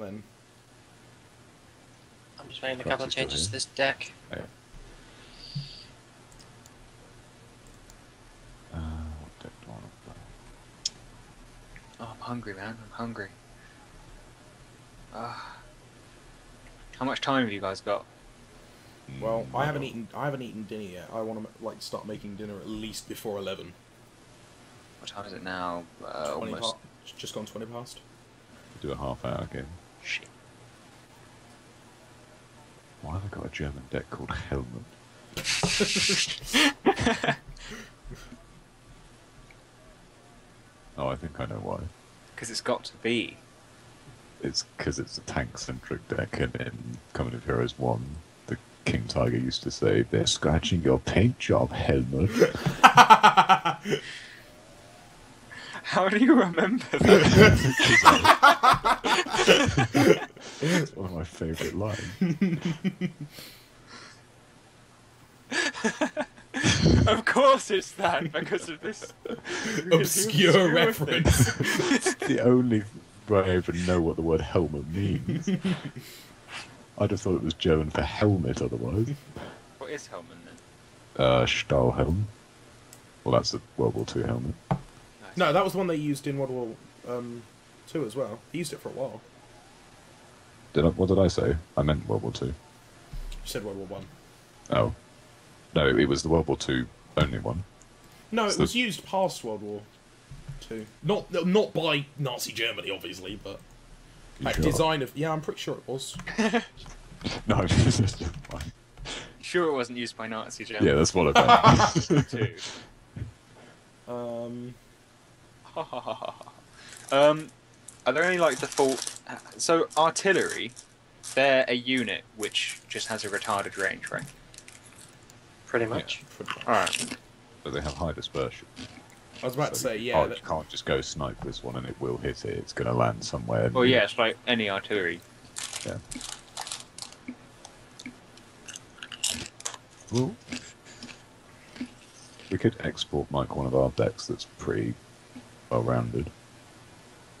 then. I'm just making a couple of changes to this deck. Yeah. What deck do I want to play? Oh, I'm hungry, man. I'm hungry. How much time have you guys got? Well, I haven't eaten dinner yet. I want to like start making dinner at least before 11. What time is it now? 20 Almost. just gone 20 past. Do a half-hour game. Shit. Why have I got a German deck called Helmet? Oh, I think I know why. Because it's got to be. It's because it's a tank-centric deck, and in Coming of Heroes 1, the King Tiger used to say, "They're scratching your paint job, Helmet." How do you remember that? It's one of my favourite lines. Of course it's that, because of this Obscure reference. It's the only way I even know what the word helmet means. I'd have thought it was German for helmet otherwise. What is Hellman then? Stahlhelm. Well, that's a World War II helmet. Nice. No, that was the one they used in World War II as well. They used it for a while. What did I say? I meant World War II. You said World War One. Oh. No, it was the World War II only one. No, it So- was used past World War II. Not by Nazi Germany, obviously, but You like sure? design of. Yeah, I'm pretty sure it was. No, it's just fine. Sure it wasn't used by Nazi Germany. Yeah, that's what I meant. Too. Are there any like default? So artillery, they're a unit which just has a retarded range, right? Pretty much. All right. But they have high dispersion. I was about to So say, you yeah. can't just go snipe this one and it will hit it. It's going to land somewhere. Well, near- yeah, it's like any artillery. Yeah. Well, we could export like one of our decks that's pretty well rounded.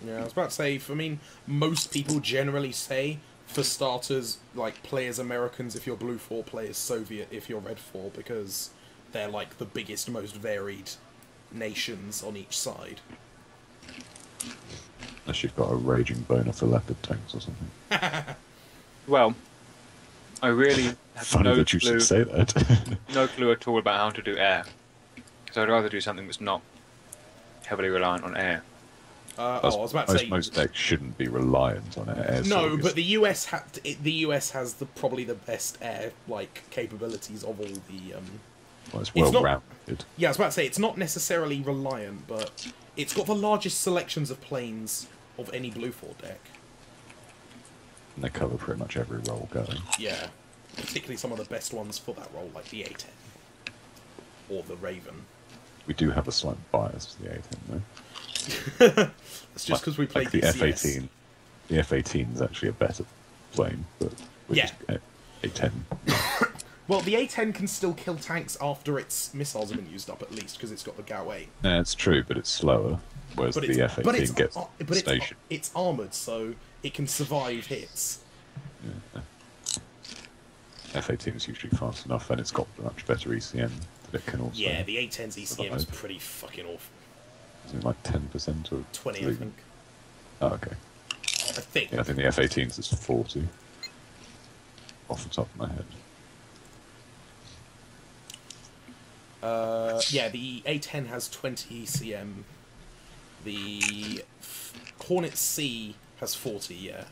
Yeah, I was about to say, most people generally say, for starters, like, play as Americans if you're Blue 4, play as Soviet if you're Red 4, because they're, like, the biggest, most varied nations on each side. Unless you've got a raging boner for leopard tanks or something. Well, I really have Funny no that you clue, should say that. no clue at all about how to do air. So I'd rather do something that's not heavily reliant on air. I was about to say... Most decks shouldn't be reliant on air. No, but the US has probably the best air capabilities of all the. Well, it's it's well not- rounded. Yeah, I was about to say it's not necessarily reliant, but it's got the largest selections of planes of any Blue 4 deck. And they cover pretty much every role going. Yeah, particularly some of the best ones for that role, like the A10 or the Raven. We do have a slight bias to the A10 though. It's just because we play the DCS. F-18. The F-18 is actually a better plane, but we're Yeah. just A10. Well, the A10 can still kill tanks after its missiles have been used up, at least, because it's got the GAU-8. Yeah, it's true, but it's slower, whereas But the F-18 gets stationed. it's armoured, so it can survive hits. Yeah. F-18 is usually fast enough, and it's got much better ECM that it can also... Yeah, the A10's ECM is survive. pretty fucking awful. Is it like 10% or 20, I think. Oh, okay. I think. Yeah, I think the F-18's is 40. Off the top of my head. Yeah, the A10 has 20 ECM. The Hornet C has 40, yeah.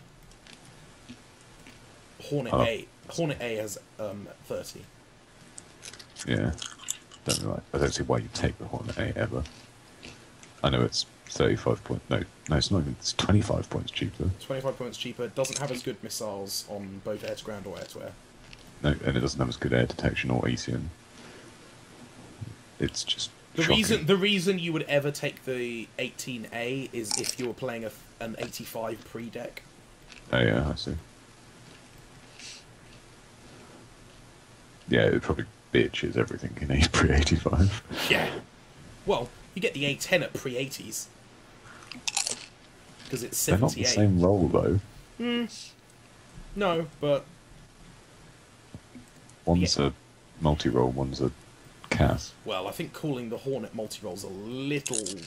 Hornet A has 30. Yeah. I don't see why you take the Hornet A ever. I know it's 35 points. No, it's not even. It's 25 points cheaper. 25 points cheaper. Doesn't have as good missiles on both air to ground or air to air. No, and it doesn't have as good air detection or ECM. It's just shocking. The reason you would ever take the 18A is if you were playing an 85 pre-deck. Oh yeah, I see. Yeah, it probably bitches everything in a pre-85. Yeah. Well, you get the A10 at pre-80s. Because it's They're not the 78. same role though. No, but One's a multi-roll, one's a cast. well, I think calling the Hornet multi-roll's a little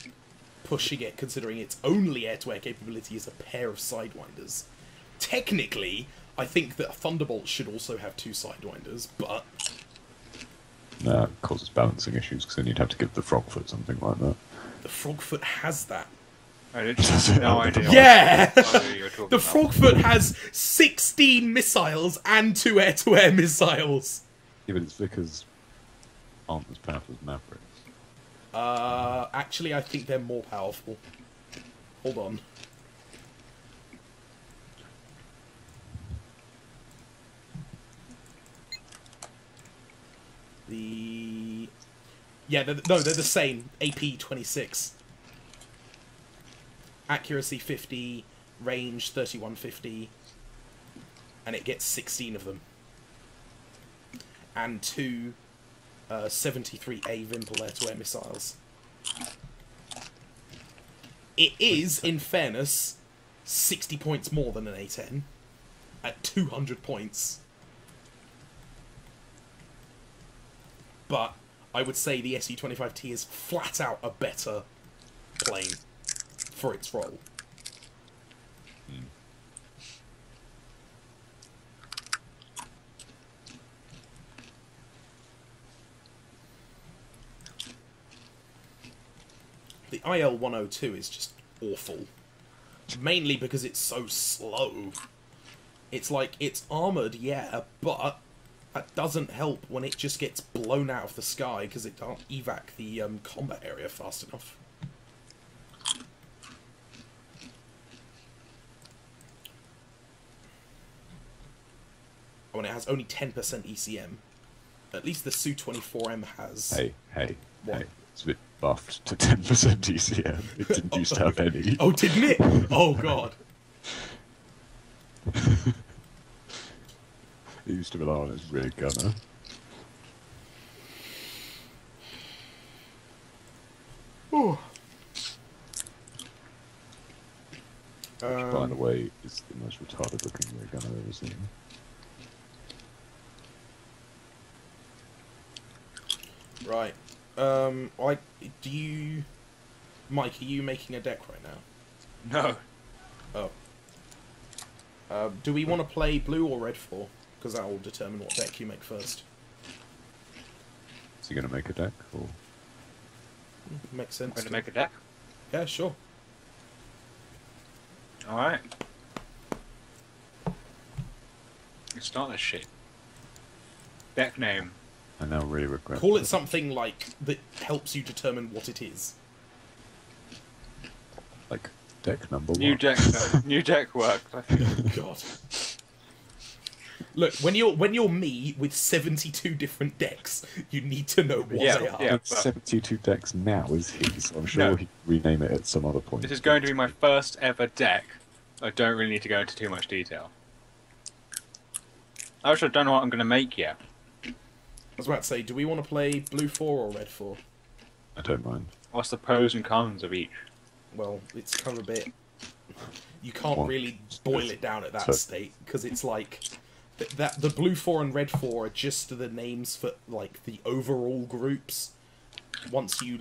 pushing it, considering its only air-to-air capability is a pair of sidewinders. Technically, I think that a Thunderbolt should also have 2 sidewinders, but That causes balancing issues, because then you'd have to give the Frogfoot something like that. the Frogfoot has that. I didn't no idea. Yeah! What you were talking The about. Frogfoot has 16 missiles and 2 air-to-air missiles. Yeah, but its Vickers aren't as powerful as Mavericks. Actually, I think they're more powerful. Hold on. Yeah, they're the same. AP 26. Accuracy 50, range 3150, and it gets 16 of them. And 2 73A Vimple air-to-air missiles. It is, in fairness, 60 points more than an A10 at 200 points. But I would say the SU-25T is flat out a better plane for its role. The IL-102 is just awful. Mainly because it's so slow. It's like, it's armoured, yeah, but that doesn't help when it just gets blown out of the sky because it can't evac the combat area fast enough. Oh, and it has only 10% ECM. At least the Su-24M has... Hey. What? It's a bit buffed to 10% ECM. It didn't used to have any. Oh, didn't it? Oh, God. It used to rely on its rear gunner. Oh. Which, by the way, is the most retarded looking rear gun I've ever seen. Right. Mike, are you making a deck right now? No. Oh. Do we want to play blue or red for? Because that will determine what deck you make first. Is he going to make a deck? Or? Makes sense. Going to make a deck? Yeah, sure. Alright. Let's start this shit. Deck name. I now really regret Call it something like that helps you determine what it is. Like, deck number 1. New deck works, I think. God. Look, when you're me with 72 different decks, you need to know what they are. Yeah. It's 72 decks now, is he? So I'm sure he'd rename it at some other point. This is going to be my first ever deck. I don't really need to go into too much detail. I actually don't know what I'm going to make yet. I was about to say, do we want to play blue 4 or red 4? I don't mind. What's the pros and cons of each? Well, it's kind of a bit... You can't really boil it down at that state, because it's like... the blue 4 and red 4 are just the names for, like, the overall groups. Once you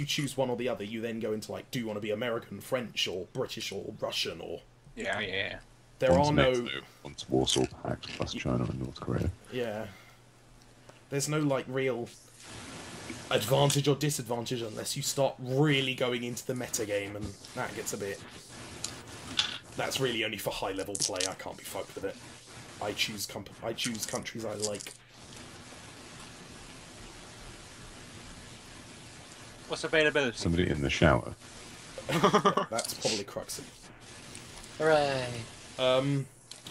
choose one or the other, you then go into, like, do you want to be American, French, or British, or Russian, or... Yeah. There One's are no... NATO, one's Warsaw Pact, plus China and North Korea. Yeah. There's no, like, real advantage or disadvantage unless you start really going into the metagame, and that gets a bit... That's really only for high-level play. I can't be fucked with it. I choose countries I like. What's availability? Somebody in the shower. That's probably Cruxy. Hooray!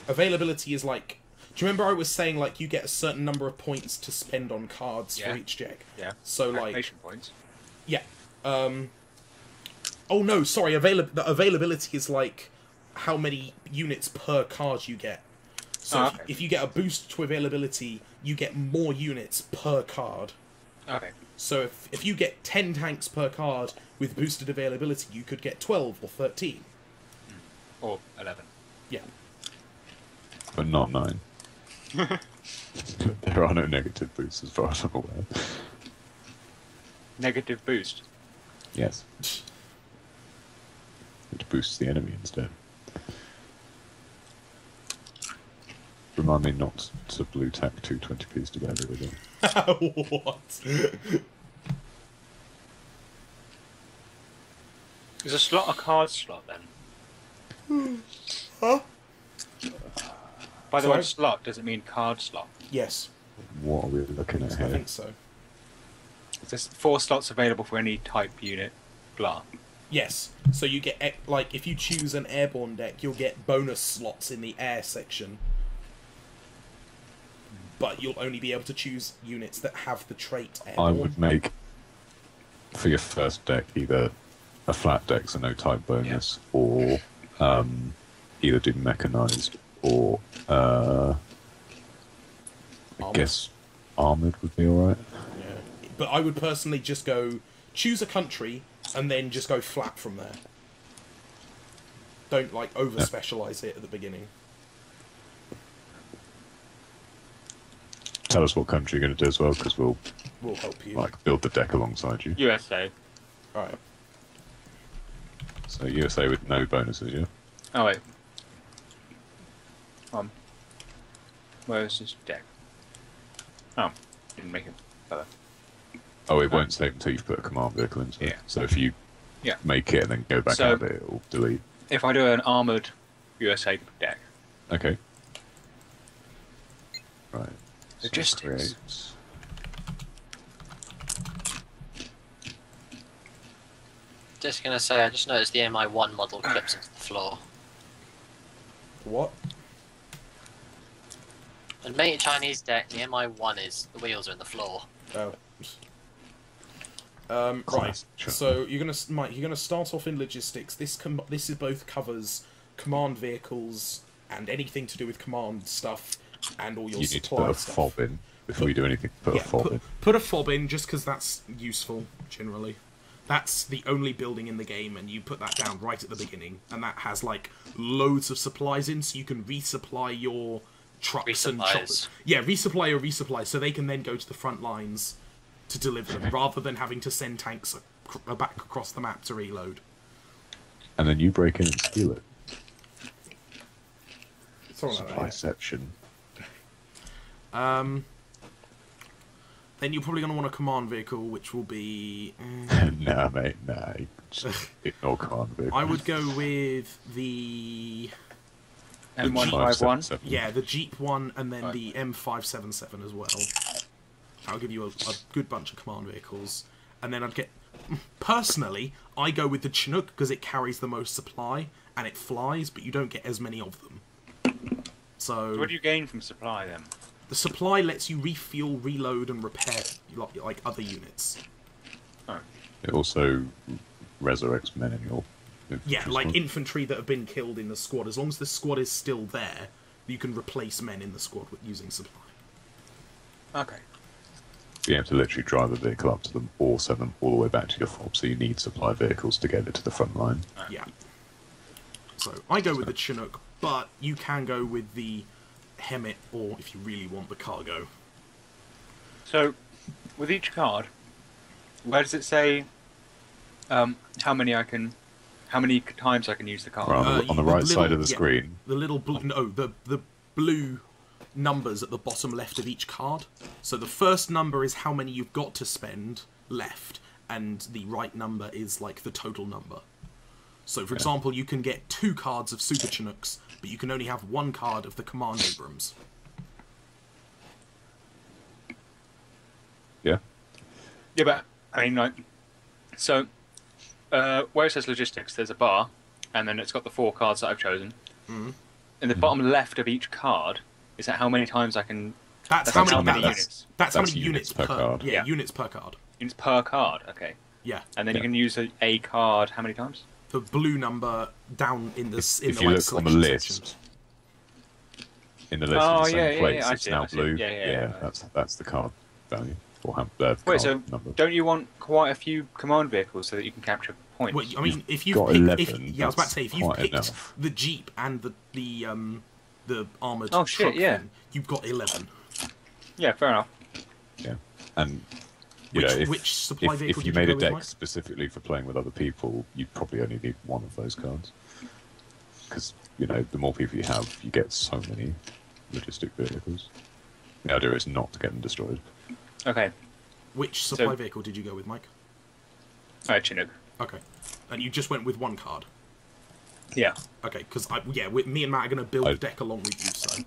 Availability is like... Do you remember I was saying, like, you get a certain number of points to spend on cards for each deck? Yeah. So, like... Activation points. Yeah. Oh, no, sorry. The availability is, like, how many units per card you get. So if you get a boost to availability, you get more units per card. Okay. So if you get 10 tanks per card with boosted availability, you could get 12 or 13. Or 11. Yeah. but not 9. There are no negative boosts as far as I'm aware. Negative boost. Yes. Which boosts the enemy instead. Remind me not to blue tack 2 20p's together again. What? Is a slot a card slot then? Huh? By the way, Sorry? slot does it mean card slot? Yes, What are we looking at I here? think so. There's 4 slots available for any type unit. Blah. Yes, so you get, like, if you choose an airborne deck, you'll get bonus slots in the air section. But you'll only be able to choose units that have the trait airborne. I would make, for your first deck, either a flat deck, so no type bonus, or either do mechanized or I Armoured. guess armored would be alright. Yeah. But I would personally just go, choose a country, and then just go flat from there. Don't, like, over-specialise it at the beginning. Tell us what country you're going to do as well, because we'll We'll help you. like build the deck alongside you. USA. Alright. So USA with no bonuses, yeah? Oh wait. Where's this deck? Oh, didn't make it better. Oh, it won't save until you've put a command vehicle into it. Yeah. So if you make it and then go back So- out of it, it'll delete. If I do an armored USA deck, Okay. Right. So Logistics. create- Just gonna say, I just noticed the MI1 model clips into the floor. What? And mate Chinese deck, the MI1 is the wheels are in the floor. Oh. Right. Christ, sure. So Mike, you're gonna start off in logistics. This is both covers command vehicles and anything to do with command stuff, and all your You need to put supply a stuff. fob in before you do anything. Put a fob in. Put a fob in just because that's useful generally. That's the only building in the game, and you put that down right at the beginning, and that has like loads of supplies in, so you can resupply your trucks and choppers. Yeah, resupply your resupply, so they can then go to the front lines to deliver them, rather than having to send tanks back across the map to reload. And then you break in and steal it. Something like that, Biception. yeah. Then you're probably going to want a command vehicle, which will be... Nah, mate, nah. Just ignore command vehicle. I would go with the... M151. Yeah, the Jeep one, and then the M577 as well. That'll give you a good bunch of command vehicles. And then I'd get... Personally, I go with the Chinook because it carries the most supply, and it flies, but you don't get as many of them. So What do you gain from supply then? the supply lets you refuel, reload, and repair like other units. Oh. It also resurrects men in your... Yeah, infantry like squad. infantry that have been killed in the squad. As long as the squad is still there, you can replace men in the squad using supply. Okay. Be able to literally drive a vehicle up to them or send them all the way back to your fob, so you need supply vehicles to get it to the front line. Yeah. So I go with the Chinook, but you can go with the Hemet, or if you really want, the Cargo. So, with each card, where does it say how many times I can use the card? Right, on the right side of the screen. The little blue, no, the blue numbers at the bottom left of each card. So the first number is how many you've got to spend left, and the right number is like the total number. So, for example, you can get 2 cards of Super Chinooks, but you can only have 1 card of the Command Abrams. Yeah. Yeah, but I mean, like, so where it says logistics, there's a bar, and then it's got the 4 cards that I've chosen. Mhm. In the bottom left of each card, is that how many times I can? That's That's how how many many units. That's how that's many units units per card. Yeah, Yeah. units per card. Units per card. Okay. Yeah. And then Yeah. you can use a card how many times? The blue number down in the If the you like, look on the selection list, sections. in the list Oh, in the same yeah, yeah, place, yeah, I it's see it, now I see it. blue. Yeah. That's the card value. Or Wait, card so number. don't you want quite a few command vehicles so that you can capture points? Well, I mean, if you've got picked, 11, yeah, I was about to say, if you've quite picked enough. the Jeep and the the armoured Oh, shit, truck yeah. thing, you've got 11. Yeah, fair enough. Yeah, and you know, Which supply vehicle if you did made you a go with, deck Mike? specifically for playing with other people, you'd probably only need one of those cards. Because, you know, the more people you have, you get so many logistic vehicles. The idea is not to get them destroyed. Okay. Which supply vehicle did you go with, Mike? Chinook. Okay. And you just went with one card? Yeah. Okay, because me and Matt are going to build the deck along with you, so...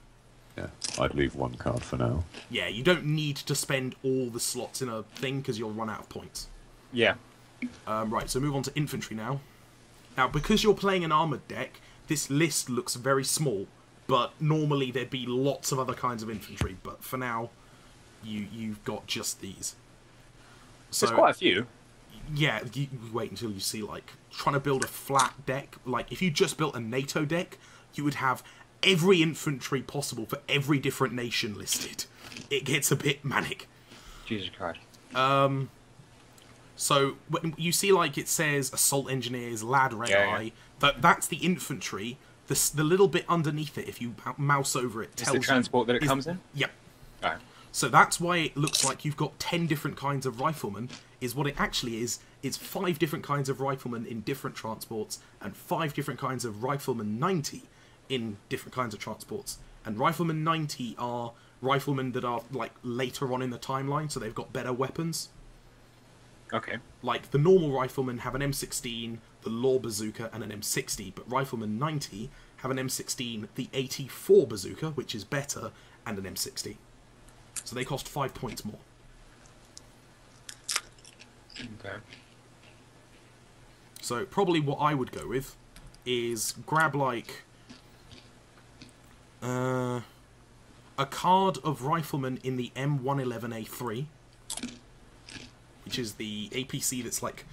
Yeah, I'd leave one card for now. Yeah, you don't need to spend all the slots in a thing, because you'll run out of points. Yeah. Right, so move on to infantry now. Now, because you're playing an armoured deck, this list looks very small, but normally there'd be lots of other kinds of infantry, but for now, you've got just these. So, There's quite a few. Yeah, you wait until you see, like, trying to build a flat deck. Like, if you just built a NATO deck, you would have every infantry possible for every different nation listed. It gets a bit manic. Jesus Christ. So, when you see, like, it says Assault Engineers, Ladder AI, that's the infantry. The little bit underneath it, if you mouse over it, tells you... Is the transport that it comes in? Yep. Alright. So that's why it looks like you've got 10 different kinds of riflemen, is what it actually is. It's 5 different kinds of riflemen in different transports, and 5 different kinds of Rifleman 90 in different kinds of transports. And Rifleman 90 are riflemen that are, like, later on in the timeline, so they've got better weapons. Okay. Like, the normal riflemen have an M16, the Law Bazooka, and an M60, but Rifleman 90 have an M16, the 84 Bazooka, which is better, and an M60. So they cost 5 points more. Okay. So probably what I would go with is grab, like, a card of Rifleman in the M111A3, which is the APC that's, like,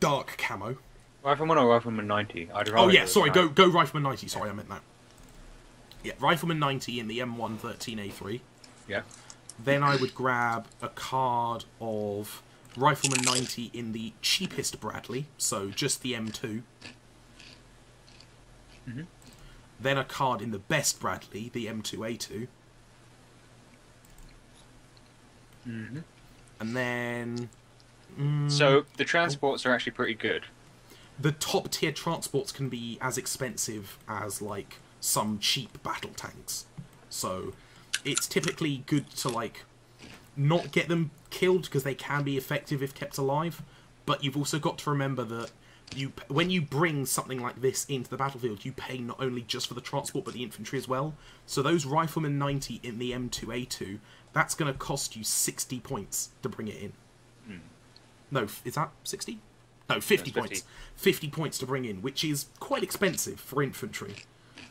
dark camo. Rifleman or Rifleman 90? Oh, yeah, sorry, go Rifleman 90. Sorry, I meant that. Yeah, Rifleman 90 in the M113A3. Yeah. Then I would grab a card of Rifleman 90 in the cheapest Bradley, so just the M2. Mm-hmm. Then a card in the best Bradley, the M2A2. Mm-hmm. And then... So the transports are actually pretty good. The top tier transports can be as expensive as, like, some cheap battle tanks. So it's typically good to, like, not get them killed, because they can be effective if kept alive. But you've also got to remember that when you bring something like this into the battlefield, you pay not only just for the transport, but the infantry as well. So those Rifleman 90 in the M2A2, that's going to cost you 60 points to bring it in. Mm. No, is that 60? No, 50 points. 50 points to bring in, which is quite expensive for infantry.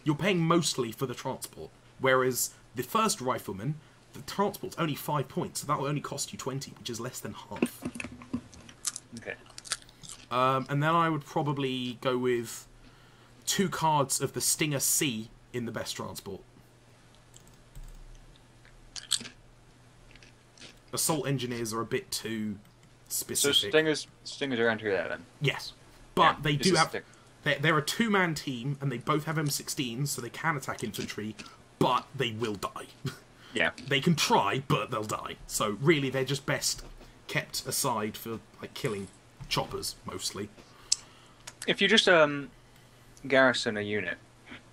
You're paying mostly for the transport, whereas the first Rifleman, the transport's only 5 points, so that will only cost you 20, which is less than half. Okay. And then I would probably go with 2 cards of the Stinger C in the best transport. Assault Engineers are a bit too specific. So Stingers are entry there then? Yes. But they do have... They're a 2-man team, and they both have M16s, so they can attack infantry, but they will die. Yeah. They can try, but they'll die. So really, they're just best kept aside for, like, killing choppers, mostly. If you just garrison a unit,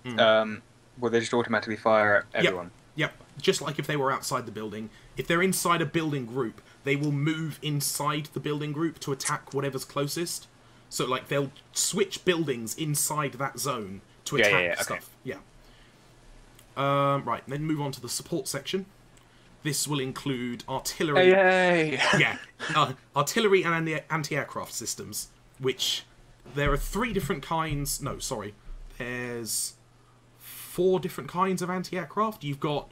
will they just automatically fire at everyone? Yep. Just like if they were outside the building. If they're inside a building group, they will move inside the building group to attack whatever's closest. So, like, they'll switch buildings inside that zone to attack stuff. Okay. Yeah. Right, then move on to the support section. This will include artillery. Hey. Yeah, artillery and anti-aircraft systems, which there are 3 different kinds. No, sorry, there's 4 different kinds of anti-aircraft. You've got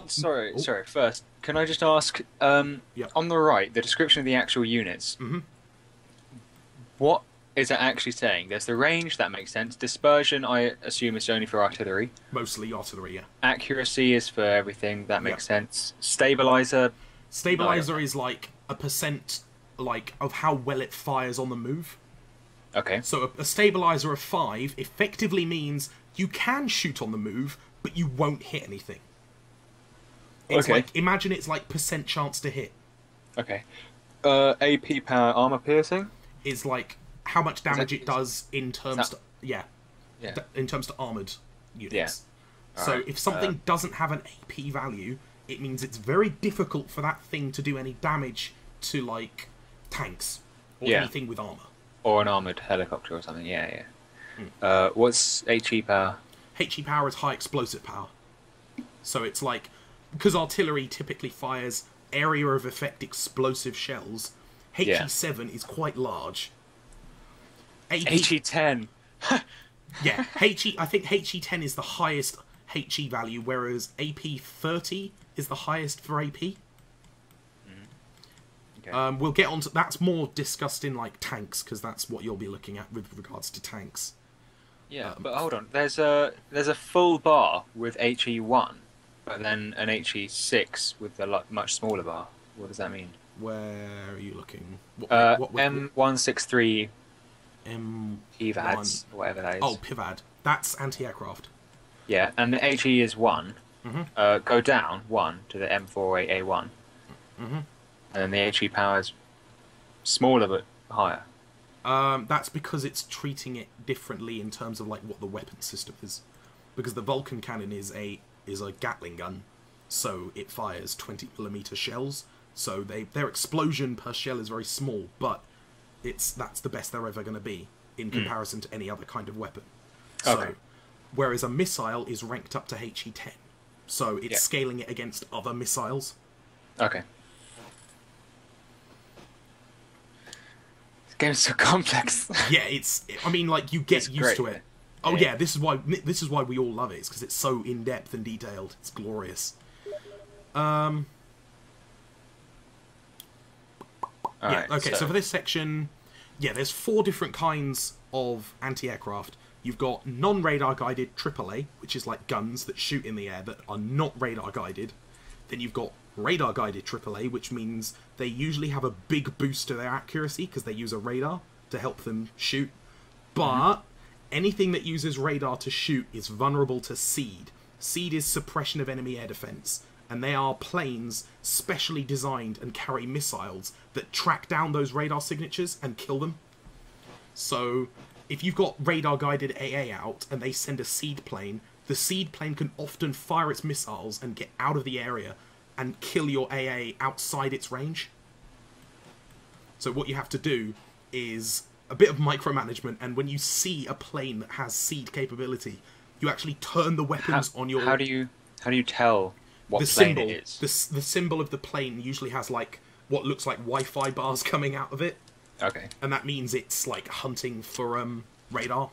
Sorry. First, can I just ask? On the right, the description of the actual units. Mm-hmm. What is it actually saying? There's the range, that makes sense. Dispersion, I assume, is only for artillery. Mostly artillery, yeah. Accuracy is for everything, that makes sense. Stabilizer. Stabilizer is like a percent, like, of how well it fires on the move. Okay. So a stabilizer of 5 effectively means you can shoot on the move, but you won't hit anything. It's Okay. like, imagine it's like % chance to hit. Okay. AP power armor piercing? Is like how much damage it does in terms that- to... Yeah. Yeah. In terms to armoured units. Yeah. So Alright, if something doesn't have an AP value, it means it's very difficult for that thing to do any damage to, like, tanks. Or Yeah. anything with armour. Or an armoured helicopter or something, yeah. What's HE power? HE power is high explosive power. So it's like, because artillery typically fires area of effect explosive shells, HE7 is quite large. HE10! Yeah, I think HE10 is the highest HE value, whereas AP30 is the highest for AP. Okay. We'll get on to... That's more discussed in, like, tanks, because that's what you'll be looking at with regards to tanks. Yeah, but hold on. There's a full bar with HE1, but then an HE6 with a much smaller bar. What does that mean? Where are you looking? M163 M... PVADs, or whatever that is. Oh, PIVAD. That's anti-aircraft. Yeah, and the HE is 1. Go down 1 to the M48A1. And then the HE power is smaller but higher. That's because it's treating it differently in terms of like what the weapon system is. Because the Vulcan cannon is a Gatling gun, so it fires 20mm shells. So their explosion per shell is very small, but that's the best they're ever going to be in comparison to any other kind of weapon. So, Okay. Whereas a missile is ranked up to HE10, so it's scaling it against other missiles. Okay. This game's so complex. Yeah, I mean, like, you get It's used to great, it. Oh yeah, this is why we all love it. It's because it's so in depth and detailed. It's glorious. Alright, Okay. So for this section, there's 4 different kinds of anti-aircraft. You've got non-radar guided AAA, which is like guns that shoot in the air that are not radar guided. Then you've got radar guided AAA, which means they usually have a big boost to their accuracy because they use a radar to help them shoot. But anything that uses radar to shoot is vulnerable to SEED. SEED is suppression of enemy air defense, and they are planes specially designed and carry missiles that track down those radar signatures and kill them. So if you've got radar-guided AA out and they send a SEED plane, the SEED plane can often fire its missiles and get out of the area and kill your AA outside its range. So what you have to do is a bit of micromanagement, and when you see a plane that has SEED capability, you actually turn the weapons on your... How do you tell what the plane symbol, it is? the symbol of the plane usually has like what looks like Wi-Fi bars coming out of it. Okay. And that means it's like hunting for radar.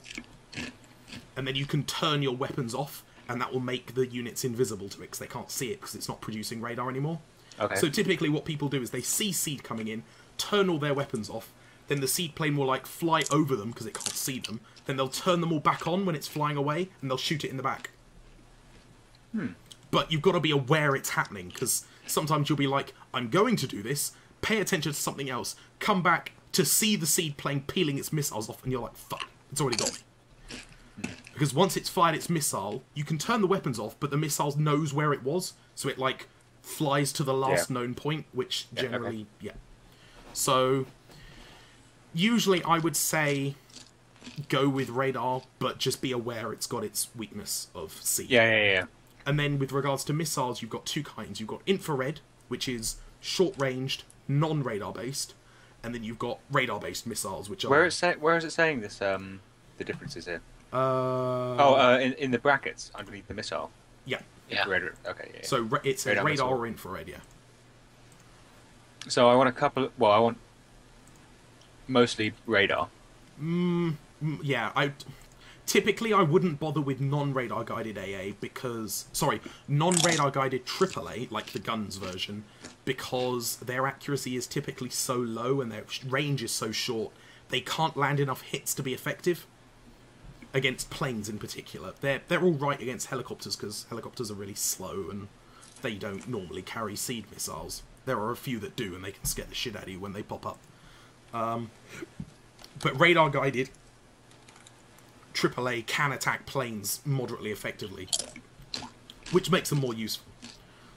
And then you can turn your weapons off, and that will make the units invisible to it because they can't see it because it's not producing radar anymore. Okay. So typically what people do is they see SEED coming in, turn all their weapons off, then the SEED plane will like fly over them because it can't see them. Then they'll turn them all back on when it's flying away, and they'll shoot it in the back. But you've got to be aware it's happening, because sometimes you'll be like, I'm going to do this, pay attention to something else, come back to see the SEED plane peeling its missiles off, and you're like, fuck, it's already got me. Because once it's fired its missile, you can turn the weapons off, but the missile knows where it was, so it, like, flies to the last known point, which generally, So, usually I would say go with radar, but just be aware it's got its weakness of SEED. Yeah. And then with regards to missiles, you've got 2 kinds. You've got infrared, which is short-ranged, non-radar based, and then you've got radar-based missiles, which are... Where is it saying this? The differences here. In the brackets underneath the missile. Yeah. Infrared, okay. Yeah. So it's a radar or infrared, yeah. So I want a couple. Well, I want mostly radar. Yeah, typically I wouldn't bother with non-radar guided AA because... Sorry, non-radar guided AAA, like the guns version, because their accuracy is typically so low and their range is so short, they can't land enough hits to be effective against planes in particular. They're all right against helicopters because helicopters are really slow and they don't normally carry SEED missiles. There are a few that do, and they can scare the shit out of you when they pop up. But radar-guided AAA can attack planes moderately effectively. which makes them more useful.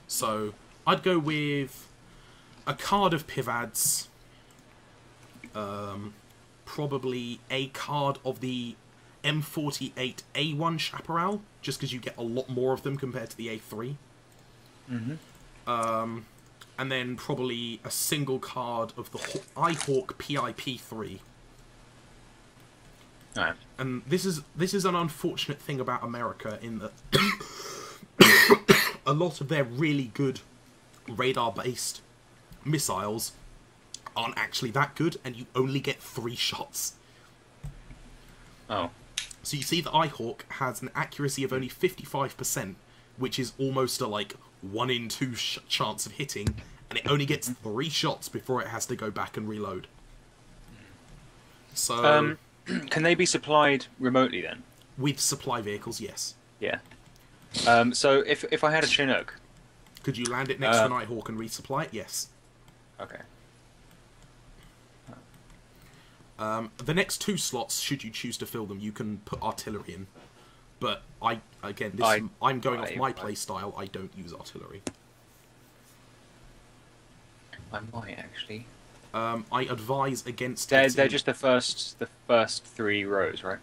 So I'd go with a card of Pivads, probably a card of the M48A1 Chaparral, just because you get a lot more of them compared to the A3. And then probably a single card of the iHawk PIP3. Alright. And this is an unfortunate thing about America in that a lot of their really good radar-based missiles aren't actually that good, and you only get 3 shots. Oh. So you see the iHawk has an accuracy of only 55%, which is almost a, like, 1 in 2 chance of hitting, and it only gets 3 shots before it has to go back and reload. So... can they be supplied remotely then? with supply vehicles, yes. Yeah. So if I had a Chinook... Could you land it next to an iHawk and resupply it? Yes. Okay. The next 2 slots, should you choose to fill them, you can put artillery in. But I'm going off my play style. I don't use artillery. I might actually. I advise against. They're just the first 3 rows, right?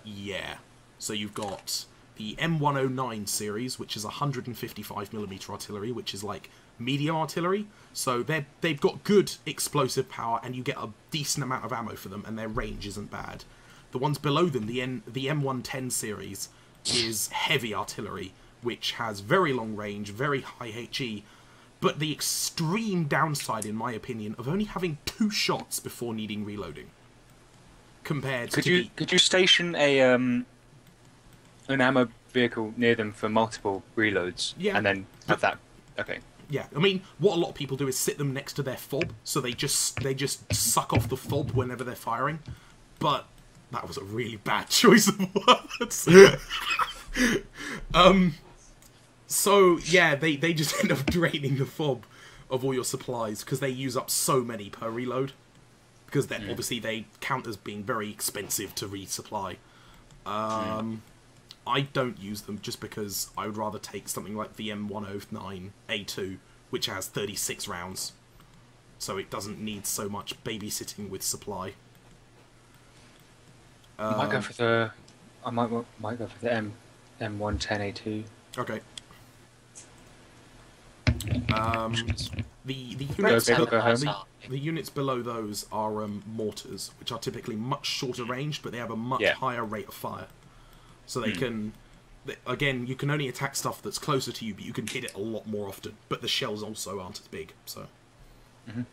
Yeah. So you've got the M109 series, which is 155mm artillery, which is like medium artillery. So they've got good explosive power, and you get a decent amount of ammo for them, and their range isn't bad. The ones below them, the M110 series, is heavy artillery, which has very long range, very high HE, but the extreme downside, in my opinion, of only having 2 shots before needing reloading. Compared to could you station an ammo vehicle near them for multiple reloads? Yeah. And then have that. Okay. Yeah, I mean, what a lot of people do is sit them next to their fob, so they just suck off the fob whenever they're firing. But that was a really bad choice of words. So yeah, they just end up draining the fob of all your supplies because they use up so many per reload. Because then obviously they count as being very expensive to resupply. I don't use them just because I would rather take something like the M109A2, which has 36 rounds. So it doesn't need so much babysitting with supply. I might go for the. I might go for the M110A2. Okay. The units below those are mortars, which are typically much shorter range, but they have a much higher rate of fire. So they can, again, you can only attack stuff that's closer to you, but you can hit it a lot more often. But the shells also aren't as big. So. All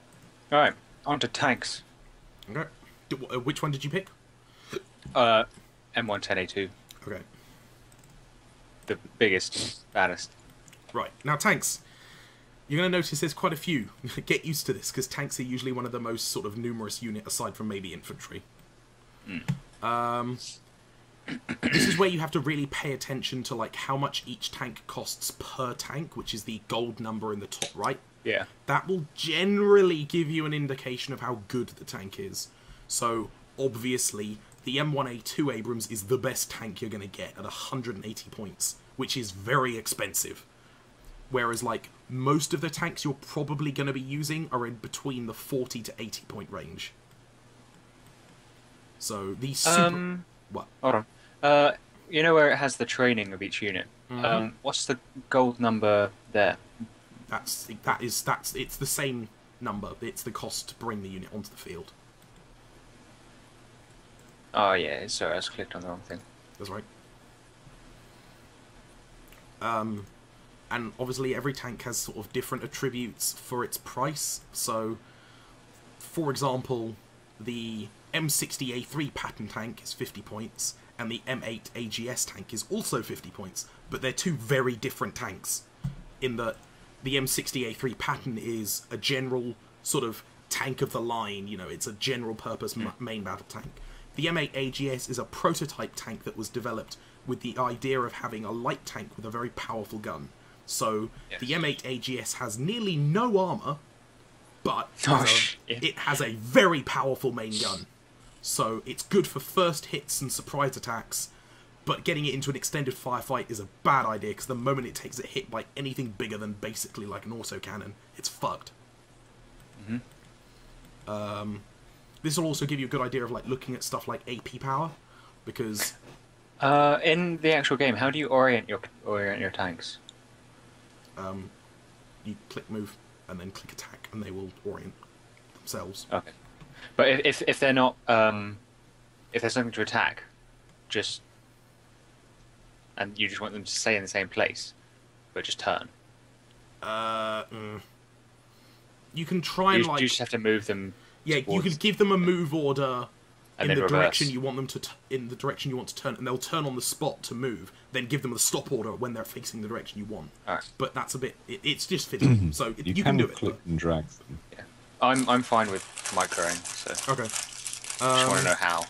right, on to tanks. Okay. Which one did you pick? M110A2. Okay. The biggest, baddest. Right, now tanks. You're going to notice there's quite a few. Get used to this, because tanks are usually one of the most sort of numerous unit, aside from maybe infantry. This is where you have to really pay attention to like how much each tank costs per tank, which is the gold number in the top right. Yeah. That will generally give you an indication of how good the tank is. So, obviously, the M1A2 Abrams is the best tank you're going to get at 180 points, which is very expensive. Whereas, like, most of the tanks you're probably going to be using are in between the 40 to 80 point range. So, the super... What? Hold on. You know where it has the training of each unit? What's the gold number there? It's the same number. It's the cost to bring the unit onto the field. Oh yeah, sorry, I just clicked on the wrong thing. That's right. And obviously every tank has sort of different attributes for its price. So, for example, the M60A3 pattern tank is 50 points, and the M8 AGS tank is also 50 points, but they're 2 very different tanks, in that the M60A3 pattern is a general sort of tank of the line, you know, it's a general purpose main battle tank. The M8 AGS is a prototype tank that was developed with the idea of having a light tank with a very powerful gun. So, the M8 AGS has nearly no armor, but it has a very powerful main gun. So, it's good for first hits and surprise attacks, But getting it into an extended firefight is a bad idea, because the moment it takes a hit by anything bigger than basically like an autocannon, it's fucked. This will also give you a good idea of like looking at stuff like AP power, because in the actual game, how do you orient your tanks? You click move and then click attack, and they will orient themselves. Okay, but if they're not if there's something to attack, and you just want them to stay in the same place, but just turn. You can try and You just have to move them. Yeah, you can give them a move order And in the then direction reverse. you want them to in the direction you want to turn, and they'll turn on the spot to move. Then give them the stop order when they're facing the direction you want. Alright. But that's a bit. It's just fiddly. So you can do it. click and drag them. Yeah, I'm fine with microing. So Okay. just want to know how.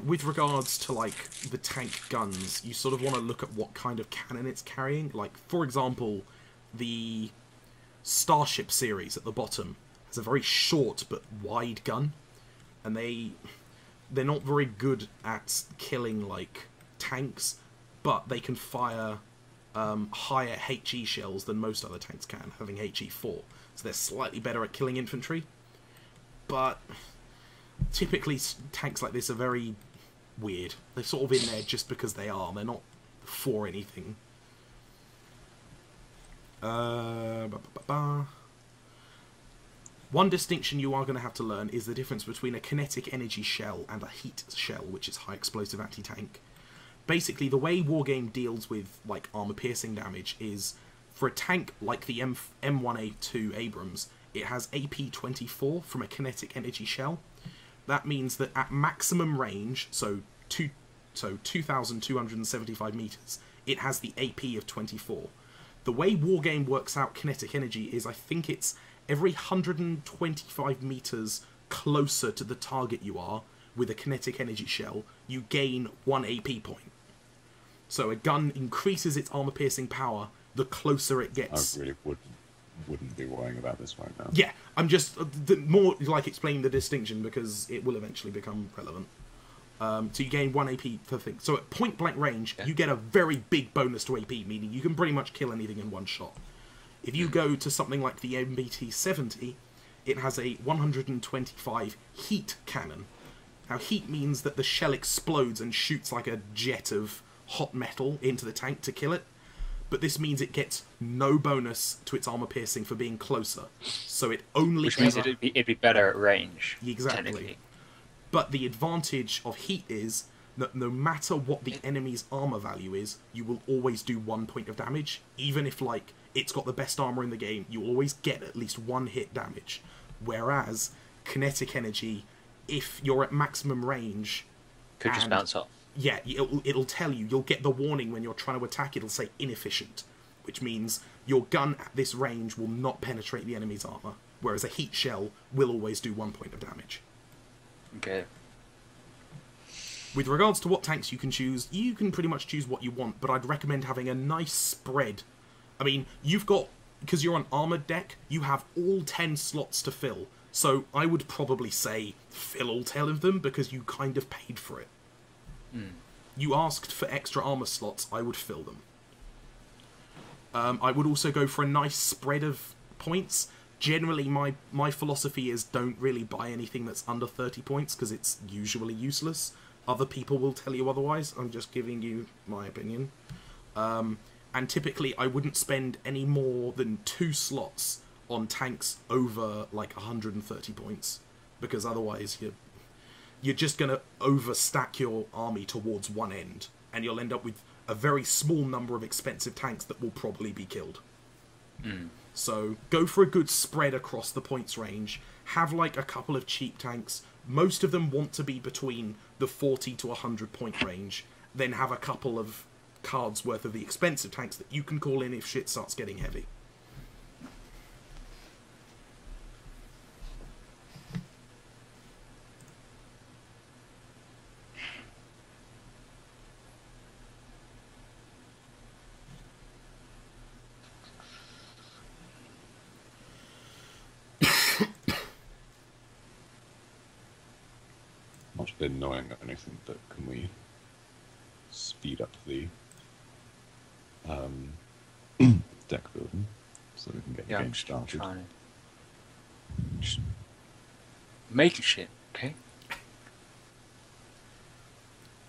With regards to like the tank guns, you sort of want to look at what kind of cannon it's carrying. Like, for example, the Starship series at the bottom has a very short but wide gun, and they're not very good at killing like tanks, but they can fire higher HE shells than most other tanks can, having HE4. So they're slightly better at killing infantry, but typically tanks like this are very weird. They're sort of in there just because they are. They're not for anything. One distinction you are going to have to learn is the difference between a kinetic energy shell and a heat shell, which is high explosive anti-tank. Basically, the way Wargame deals with like armor-piercing damage is, for a tank like the M1A2 Abrams, it has AP 24 from a kinetic energy shell. That means that at maximum range, so 2,275 meters, it has the AP of 24. The way Wargame works out kinetic energy is, I think it's every 125 meters closer to the target you are with a kinetic energy shell, you gain 1 AP point. So a gun increases its armor-piercing power the closer it gets. I really wouldn't be worrying about this right now. Yeah, I'm just more like explaining the distinction because it will eventually become relevant. So you gain 1 AP per thing. So at point blank range, you get a very big bonus to AP, meaning you can pretty much kill anything in one shot. If you go to something like the MBT-70, it has a 125 heat cannon. Now, heat means that the shell explodes and shoots like a jet of hot metal into the tank to kill it. But this means it gets no bonus to its armor piercing for being closer. So it only Which means it'd be better at range. Exactly. Technically. But the advantage of heat is that no matter what the enemy's armor value is, you will always do 1 point of damage. Even if, like, it's got the best armor in the game, you always get at least 1 hit damage. Whereas kinetic energy, if you're at maximum range, Could just bounce off. yeah, it'll tell you. You'll get the warning when you're trying to attack. It'll say inefficient, which means your gun at this range will not penetrate the enemy's armor, whereas a heat shell will always do 1 point of damage. Okay. With regards to what tanks you can choose, you can pretty much choose what you want, but I'd recommend having a nice spread. I mean, you've got, because you're on armoured deck, you have all 10 slots to fill, so I would probably say fill all 10 of them, because you kind of paid for it. You asked for extra armour slots, I would fill them. I would also go for a nice spread of points. Generally, my philosophy is don't really buy anything that's under 30 points, because it's usually useless. Other people will tell you otherwise. I'm just giving you my opinion. And typically, I wouldn't spend any more than 2 slots on tanks over, like, 130 points. Because otherwise, you're just going to overstack your army towards one end. And you'll end up with a very small number of expensive tanks that will probably be killed. So, go for a good spread across the points range. Have, like, a couple of cheap tanks. Most of them want to be between the 40 to 100 point range. Then have a couple of cards worth of the expensive tanks that you can call in if shit starts getting heavy. much been annoying or anything, but can we speed up the deck building so we can get the game started? Just making shit, okay?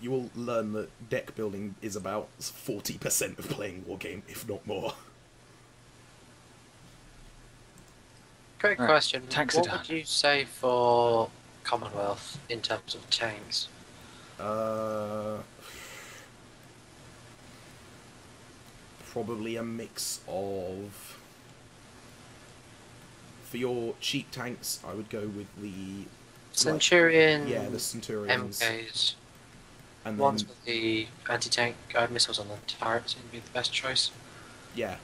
You will learn that deck building is about 40% of playing Wargame, if not more. Quick question. Tanks What are would done. you say for Commonwealth in terms of tanks? Probably a mix of... For your cheap tanks, I would go with the... Centurion, yeah, the Centurions. MKs, And ones then, with the anti-tank missiles on the turret seem to be the best choice. yeah.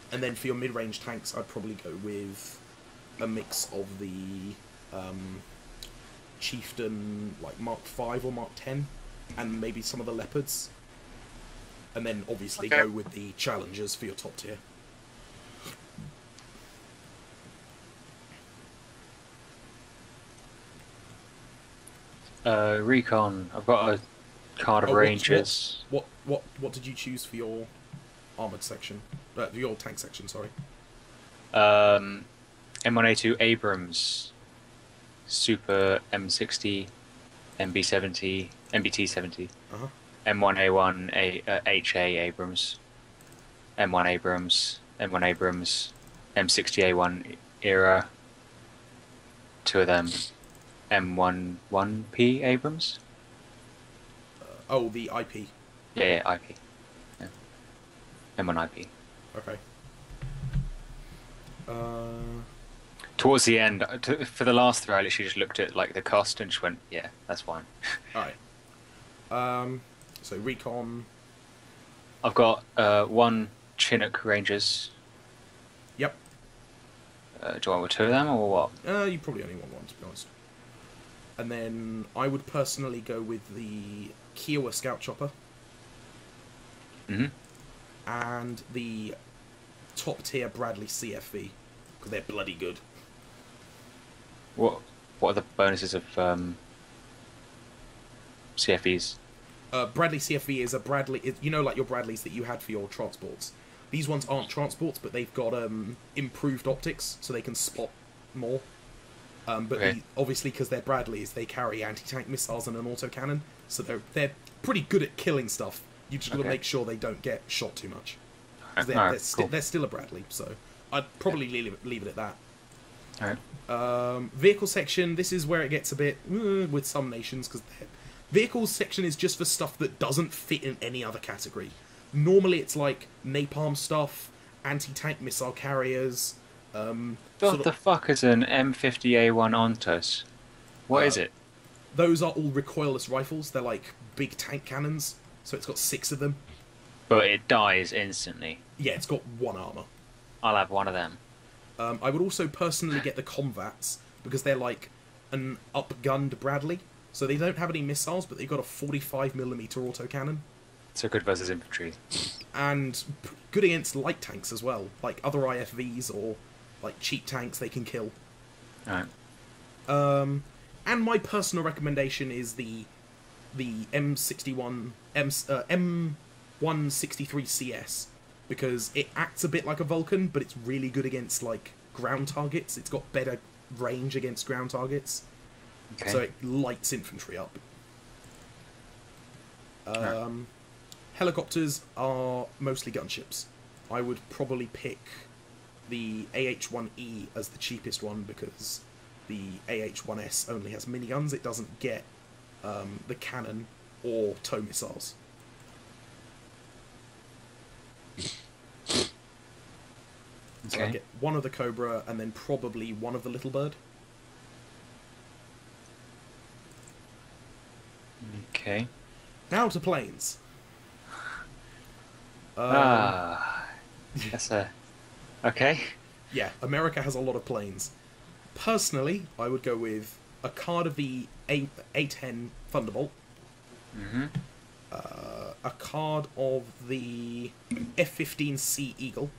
And then for your mid-range tanks, I'd probably go with a mix of the Chieftain, like Mark 5 or Mark 10, and maybe some of the Leopards. And then obviously Okay. go with the Challengers for your top tier. Recon. I've got a card of Oh, Rangers. What did you choose for your armoured section? Your tank section, sorry. M1A2 Abrams, Super M60, MB70, MBT70, Uh-huh. M1A1 HA Abrams, M1 Abrams, M1 Abrams, M60A1 era, two of them, M11P Abrams. Oh, the IP. Yeah, IP. Yeah. M1 IP. Okay. Towards the end, for the last three, I literally just looked at like the cost and just went, yeah, that's fine. Alright. So Recon. I've got one Chinook Rangers. Yep. Do I want two of them or what? You probably only want one, to be honest. And then I would personally go with the Kiowa Scout Chopper. Mm-hmm. And the top tier Bradley CFV, because they're bloody good. What are the bonuses of CFEs? Bradley CFV is a Bradley... You know, like your Bradleys that you had for your transports. These ones aren't transports, but they've got improved optics, so they can spot more. But Okay. obviously, because they're Bradleys, they carry anti-tank missiles and an autocannon, so they're pretty good at killing stuff. You just got to make sure they don't get shot too much. 'Cause they're still a Bradley, so I'd probably leave it at that. Alright. Vehicle section, this is where it gets a bit with some nations, because vehicle section is just for stuff that doesn't fit in any other category. Normally it's like napalm stuff, anti-tank missile carriers. What the fuck is an M50A1 Ontos? What is it? Those are all recoilless rifles. They're like big tank cannons, so it's got 6 of them. But it dies instantly. Yeah, it's got 1 armor. I'll have one of them. I would also personally get the Comvats, because they're like an up-gunned Bradley. So they don't have any missiles, but they've got a 45mm autocannon. So good versus infantry. And good against light tanks as well, like other IFVs or like cheap tanks they can kill. Alright. And my personal recommendation is the M61 M163 CS, because it acts a bit like a Vulcan, but it's really good against like ground targets. It's got better range against ground targets, Okay. so it lights infantry up. Helicopters are mostly gunships. I would probably pick the AH-1E as the cheapest one, because the AH-1S only has miniguns. It doesn't get the cannon or tow missiles. So I get one of the Cobra and then probably one of the Little Bird. Okay. Now to planes. That's a... Okay. Yeah, America has a lot of planes. Personally, I would go with a card of the A10 Thunderbolt. Mm-hmm. A card of the F-15C Eagle.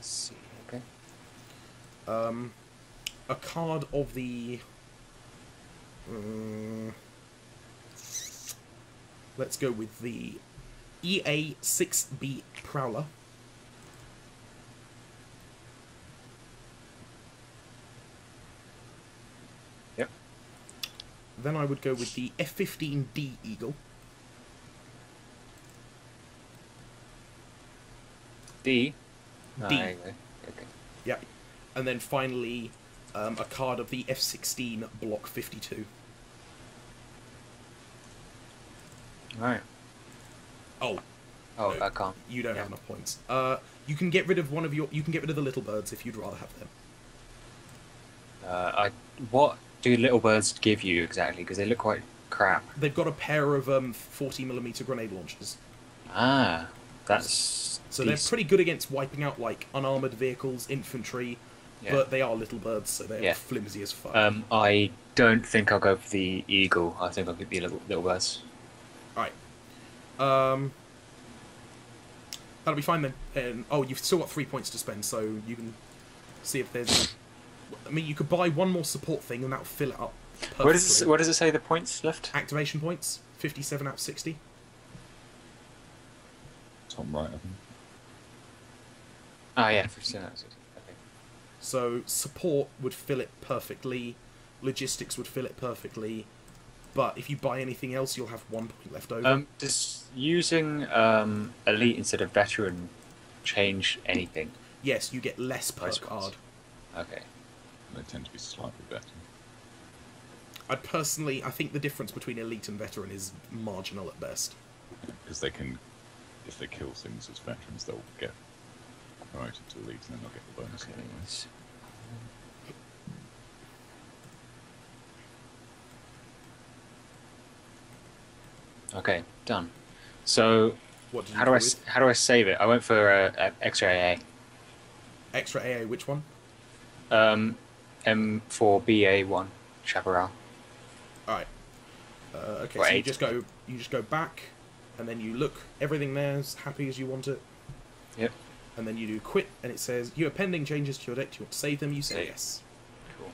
See. Okay. A card of the... let's go with the EA6B Prowler. Yep. Then I would go with the F-15D Eagle. D. D. Okay. Yep. And then finally, a card of the F-16 Block 52. Right. Oh. Oh, No, I can't. You don't have enough points. You can get rid of one of your... You can get rid of the little birds if you'd rather have them. What do little birds give you exactly? Because they look quite crap. They've got a pair of 40mm grenade launchers. Ah, that's... So they're pretty good against wiping out, like, unarmoured vehicles, infantry, Yeah. but they are little birds, so they're Yeah. flimsy as fuck. I don't think I'll go for the eagle. I think I'll get the little birds. Alright. That'll be fine then. And, oh, you've still got 3 points to spend, so you can see if there's... I mean, you could buy one more support thing and that'll fill it up perfectly. Where does it say the points left? Activation points, 57 out of 60. Top right, I think. Oh yeah, 15 out of 60. Okay. So support would fill it perfectly, logistics would fill it perfectly, but if you buy anything else, you'll have 1 point left over. Does using elite instead of veteran change anything? Yes, you get less per Nice card. ones. Okay. They tend to be slightly better. I think the difference between elite and veteran is marginal at best. Because they can, if they kill things as veterans, they'll get promoted to elite and then they'll get the bonus Okay. anyway. Okay, done. So What did you how go do I with? how do I save it? I went for extra AA. Extra AA, which one? M4BA1 Chaparral. Alright. Okay, Or so you 8. just go back, and then you look, everything there's happy as you want it, Yep. and then you do quit, and it says, you have pending changes to your deck, do you want to save them? You say Save. yes. Cool.